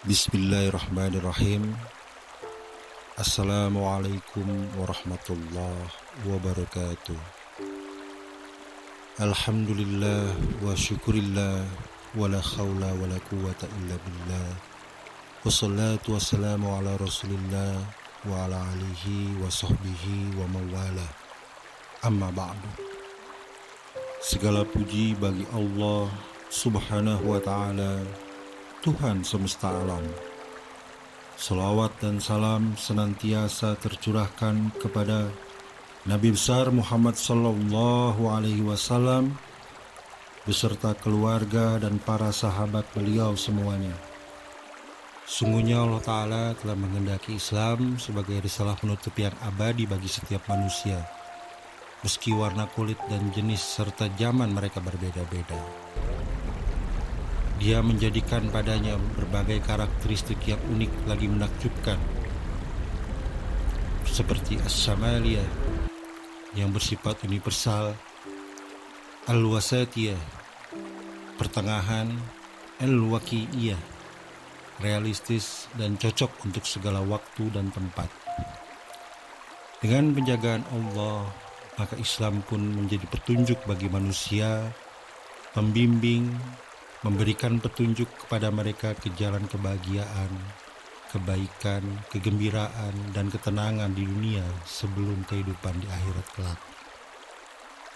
Bismillahirrahmanirrahim. Assalamualaikum warahmatullahi wabarakatuh. Alhamdulillah wa syukurillah wa la khawla wa la quwata illa billah. Wassalatu wassalamu ala rasulillah wa ala alihi wa sahbihi wa mawala. Amma ba'du. Segala puji bagi Allah subhanahu wa ta'ala, Tuhan semesta alam. Salawat dan salam senantiasa tercurahkan kepada Nabi besar Muhammad sallallahu alaihi wasallam beserta keluarga dan para sahabat beliau semuanya. Sungguhnya Allah Ta'ala telah menghendaki Islam sebagai risalah penutup yang abadi bagi setiap manusia, meski warna kulit dan jenis serta zaman mereka berbeda-beda. Dia menjadikan padanya berbagai karakteristik yang unik lagi menakjubkan, seperti As-Samaliyah yang bersifat universal, Al-Wasatiyah pertengahan, Al-Waqi'iyah realistis dan cocok untuk segala waktu dan tempat. Dengan penjagaan Allah, maka Islam pun menjadi petunjuk bagi manusia, pembimbing, memberikan petunjuk kepada mereka ke jalan kebahagiaan, kebaikan, kegembiraan, dan ketenangan di dunia sebelum kehidupan di akhirat kelak.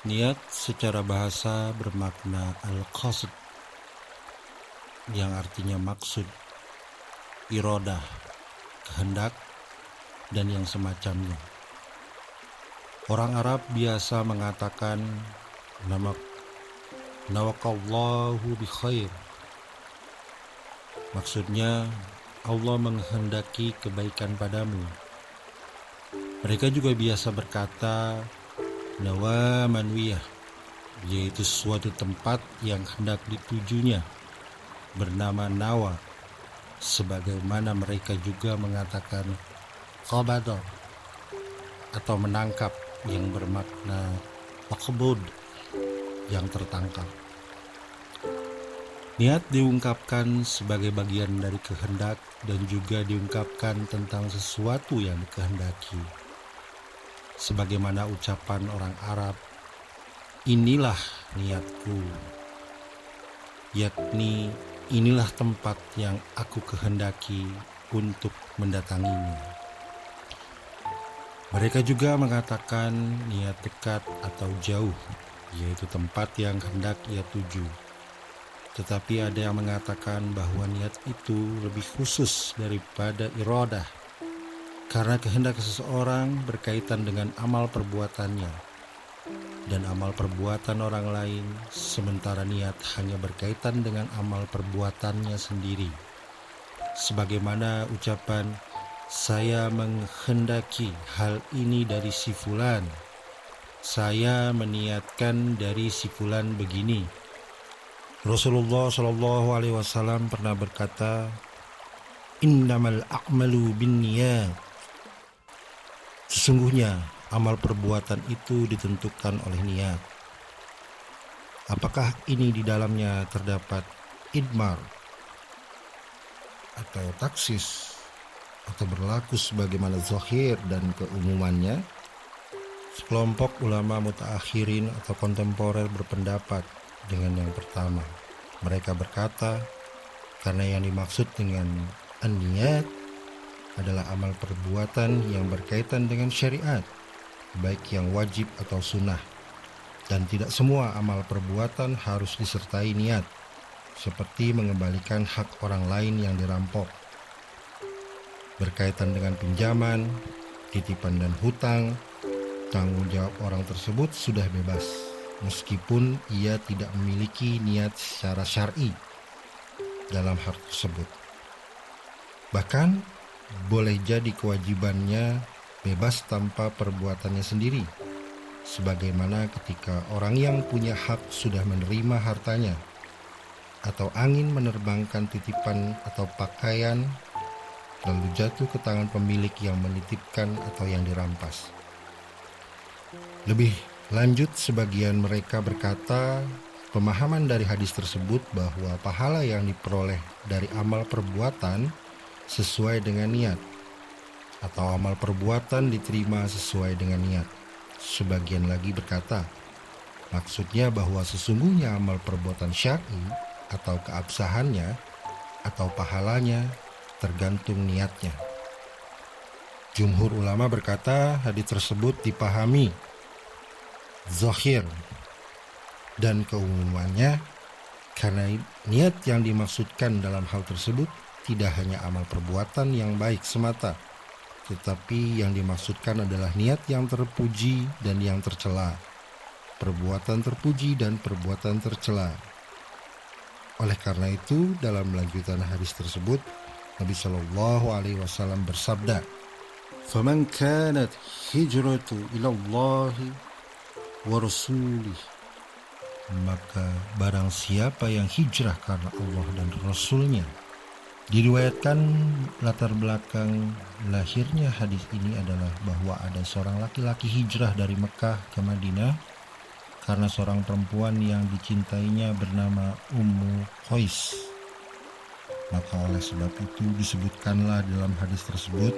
Niat secara bahasa bermakna al-qasd, yang artinya maksud, iradah, kehendak, dan yang semacamnya. Orang Arab biasa mengatakan nawakallahu bi khair. Maksudnya Allah menghendaki kebaikan padamu. Mereka juga biasa berkata nawa manwiyah, yaitu suatu tempat yang hendak ditujunya bernama nawa, sebagaimana mereka juga mengatakan qabada atau menangkap, yang bermakna maqbud, yang tertangkap. Niat diungkapkan sebagai bagian dari kehendak dan juga diungkapkan tentang sesuatu yang dikehendaki. Sebagaimana ucapan orang Arab, inilah niatku, yakni inilah tempat yang aku kehendaki untuk mendatanginya. Mereka juga mengatakan niat dekat atau jauh, yaitu tempat yang hendak ia tuju. Tetapi ada yang mengatakan bahwa niat itu lebih khusus daripada iradah, karena kehendak seseorang berkaitan dengan amal perbuatannya dan amal perbuatan orang lain, sementara niat hanya berkaitan dengan amal perbuatannya sendiri. Sebagaimana ucapan, saya menghendaki hal ini dari si fulan, saya meniatkan dari si fulan begini. Rasulullah Shallallahu Alaihi Wasallam pernah berkata, innamal a'malu binniyat. Sesungguhnya amal perbuatan itu ditentukan oleh niat. Apakah ini di dalamnya terdapat idmar atau taksis, atau berlaku sebagaimana zahir dan keumumannya? Sekelompok ulama mutaakhirin atau kontemporer berpendapat dengan yang pertama. Mereka berkata, karena yang dimaksud dengan an-niyat adalah amal perbuatan yang berkaitan dengan syariat, baik yang wajib atau sunnah, dan tidak semua amal perbuatan harus disertai niat, seperti mengembalikan hak orang lain yang dirampok. Berkaitan dengan pinjaman, titipan dan hutang, tanggung jawab orang tersebut sudah bebas, meskipun ia tidak memiliki niat secara syar'i dalam hal tersebut. Bahkan boleh jadi kewajibannya bebas tanpa perbuatannya sendiri, sebagaimana ketika orang yang punya hak sudah menerima hartanya, atau angin menerbangkan titipan atau pakaian lalu jatuh ke tangan pemilik yang menitipkan atau yang dirampas. Lebih lanjut, sebagian mereka berkata Pemahaman dari hadis tersebut bahwa pahala yang diperoleh dari amal perbuatan sesuai dengan niat, atau amal perbuatan diterima sesuai dengan niat. Sebagian lagi berkata, maksudnya bahwa sesungguhnya amal perbuatan syar'i atau keabsahannya atau pahalanya tergantung niatnya. Jumhur ulama berkata hadis tersebut dipahami zahir dan keumumannya karena niat yang dimaksudkan dalam hal tersebut tidak hanya amal perbuatan yang baik semata, tetapi yang dimaksudkan adalah niat yang terpuji dan yang tercela, perbuatan terpuji dan perbuatan tercela. Oleh karena itu, dalam lanjutan hadis tersebut, Nabi Shallallahu Alaihi Wasallam bersabda, "Faman kanat hijratu ila Allah wa rasulih." Maka barang siapa yang hijrah karena Allah dan Rasulnya. Diriwayatkan latar belakang lahirnya hadis ini adalah bahwa ada seorang laki-laki hijrah dari Mekah ke Madinah karena seorang perempuan yang dicintainya bernama Ummu Qais. Maka oleh sebab itu disebutkanlah dalam hadis tersebut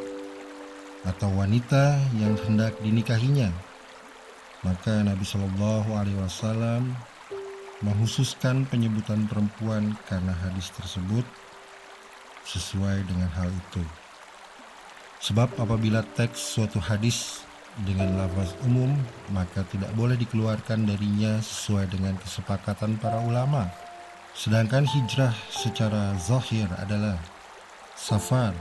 atau wanita yang hendak dinikahinya. Maka Nabi Shallallahu Alaihi Wasallam menghususkan penyebutan perempuan karena hadis tersebut sesuai dengan hal itu. Sebab apabila teks suatu hadis dengan lafaz umum, maka tidak boleh dikeluarkan darinya sesuai dengan kesepakatan para ulama. Sedangkan hijrah secara zahir adalah safar,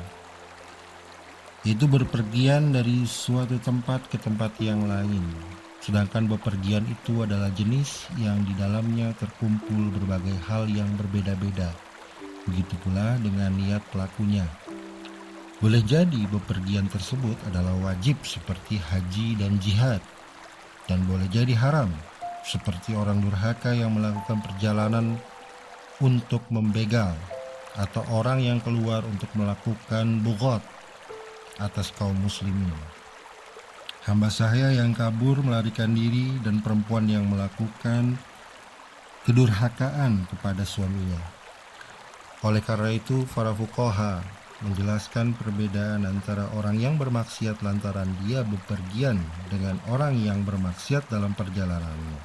yaitu berpergian dari suatu tempat ke tempat yang lain. Sedangkan bepergian itu adalah jenis yang di dalamnya terkumpul berbagai hal yang berbeda-beda. Begitu pula dengan niat pelakunya. Boleh jadi bepergian tersebut adalah wajib seperti haji dan jihad. Dan boleh jadi haram seperti orang durhaka yang melakukan perjalanan untuk membegal, atau orang yang keluar untuk melakukan bughat atas kaum muslimin. Hamba sahaya yang kabur melarikan diri dan perempuan yang melakukan kedurhakaan kepada suaminya. Oleh karena itu, para fuqaha menjelaskan perbedaan antara orang yang bermaksiat lantaran dia bepergian dengan orang yang bermaksiat dalam perjalanannya.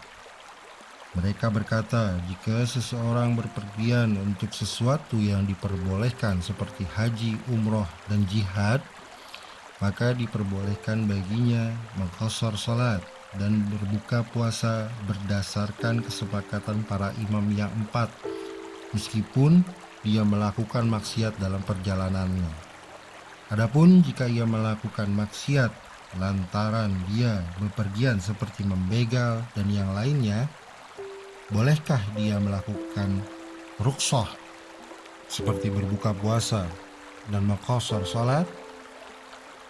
Mereka berkata, jika seseorang berpergian untuk sesuatu yang diperbolehkan seperti haji, umroh, dan jihad, maka diperbolehkan baginya mengqashar salat dan berbuka puasa berdasarkan kesepakatan para imam yang 4, meskipun dia melakukan maksiat dalam perjalanannya. Adapun jika ia melakukan maksiat lantaran dia bepergian seperti membegal dan yang lainnya, bolehkah dia melakukan rukhsah seperti berbuka puasa dan mengqashar salat?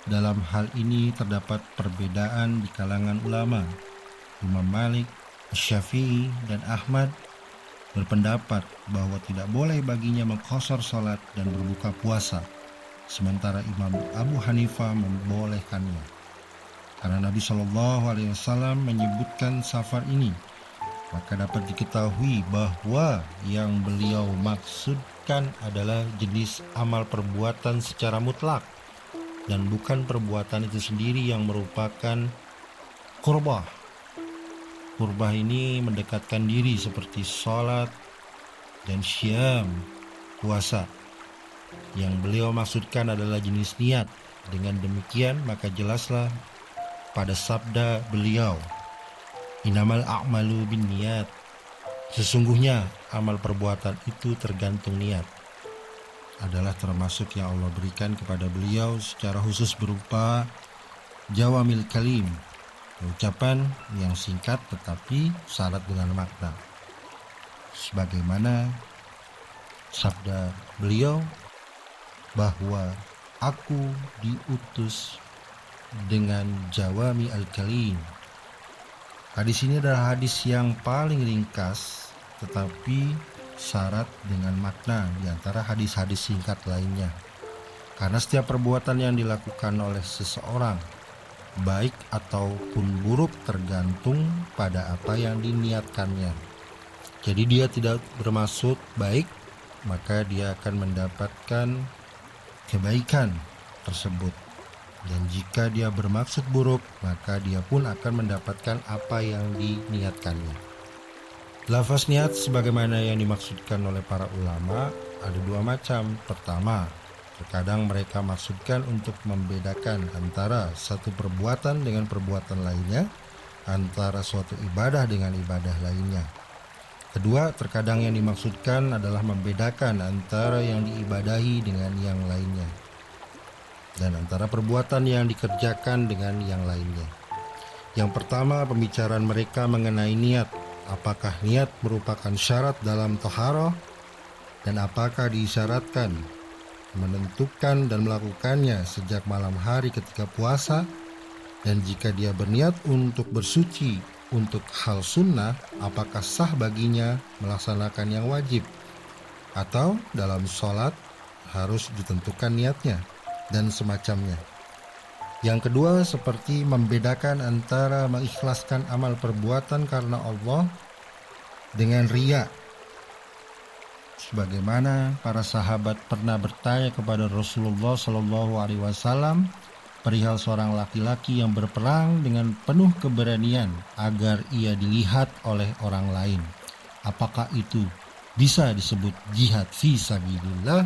Dalam hal ini terdapat perbedaan di kalangan ulama. Imam Malik, Syafi'i, dan Ahmad berpendapat bahwa tidak boleh baginya mengqashar salat dan berbuka puasa, sementara Imam Abu Hanifah membolehkannya. Karena Nabi Shallallahu Alaihi Wasallam menyebutkan safar ini, maka dapat diketahui bahwa yang beliau maksudkan adalah jenis amal perbuatan secara mutlak, dan bukan perbuatan itu sendiri yang merupakan qurbah. Qurbah ini mendekatkan diri seperti sholat dan syam, puasa. Yang beliau maksudkan adalah jenis niat. Dengan demikian maka jelaslah pada sabda beliau, innamal a'malu bin niat. Sesungguhnya amal perbuatan itu tergantung niat, adalah termasuk yang Allah berikan kepada beliau secara khusus berupa jawamil kalim, ucapan yang singkat tetapi syarat dengan makna. Sebagaimana sabda beliau bahwa aku diutus dengan jawami al-kalim. Hadis ini adalah hadis yang paling ringkas tetapi syarat dengan makna di antara hadis-hadis singkat lainnya. Karena setiap perbuatan yang dilakukan oleh seseorang, baik ataupun buruk, tergantung pada apa yang diniatkannya. Jadi dia tidak bermaksud baik, maka dia akan mendapatkan kebaikan tersebut. Dan jika dia bermaksud buruk, maka dia pun akan mendapatkan apa yang diniatkannya. Lafaz niat sebagaimana yang dimaksudkan oleh para ulama ada dua macam. Pertama, terkadang mereka maksudkan untuk membedakan antara satu perbuatan dengan perbuatan lainnya, antara suatu ibadah dengan ibadah lainnya. Kedua, terkadang yang dimaksudkan adalah membedakan antara yang diibadahi dengan yang lainnya, dan antara perbuatan yang dikerjakan dengan yang lainnya. Yang pertama, pembicaraan mereka mengenai niat. Apakah niat merupakan syarat dalam taharah, dan apakah disyaratkan menentukan dan melakukannya sejak malam hari ketika puasa? Dan jika dia berniat untuk bersuci untuk hal sunnah, apakah sah baginya melaksanakan yang wajib? Atau dalam sholat harus ditentukan niatnya, dan semacamnya. Yang kedua, seperti membedakan antara mengikhlaskan amal perbuatan karena Allah dengan riya. Sebagaimana para sahabat pernah bertanya kepada Rasulullah SAW perihal seorang laki-laki yang berperang dengan penuh keberanian agar ia dilihat oleh orang lain. Apakah itu bisa disebut jihad fi sabilillah?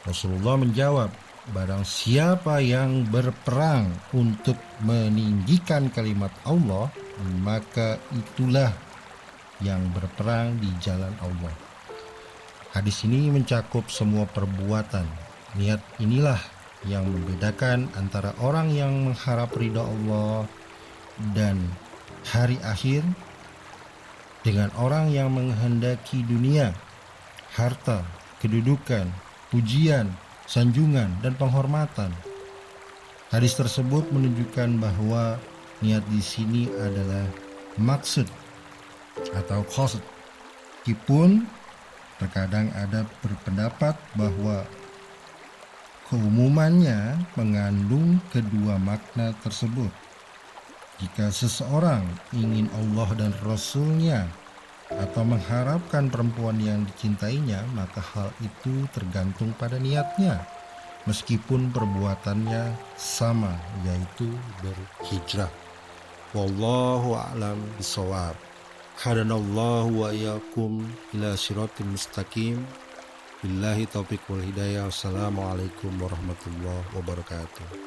Rasulullah menjawab, barang siapa yang berperang untuk meninggikan kalimat Allah, maka itulah yang berperang di jalan Allah. Hadis ini mencakup semua perbuatan. Niat inilah yang membedakan antara orang yang mengharap ridha Allah dan hari akhir dengan orang yang menghendaki dunia, harta, kedudukan, pujian, sanjungan, dan penghormatan. Hadis tersebut menunjukkan bahwa niat di sini adalah maksud atau qasd. Meskipun terkadang ada berpendapat bahwa keumumannya mengandung kedua makna tersebut. Jika seseorang ingin Allah dan Rasul-Nya atau mengharapkan perempuan yang dicintainya, maka hal itu tergantung pada niatnya, meskipun perbuatannya sama, yaitu berhijrah. Wallahu a'lam bishawab. Hadanallahu wa iyyakum ila siratal mustaqim. Billahi taufiq wal hidayah. Wassalamualaikum warahmatullahi wabarakatuh.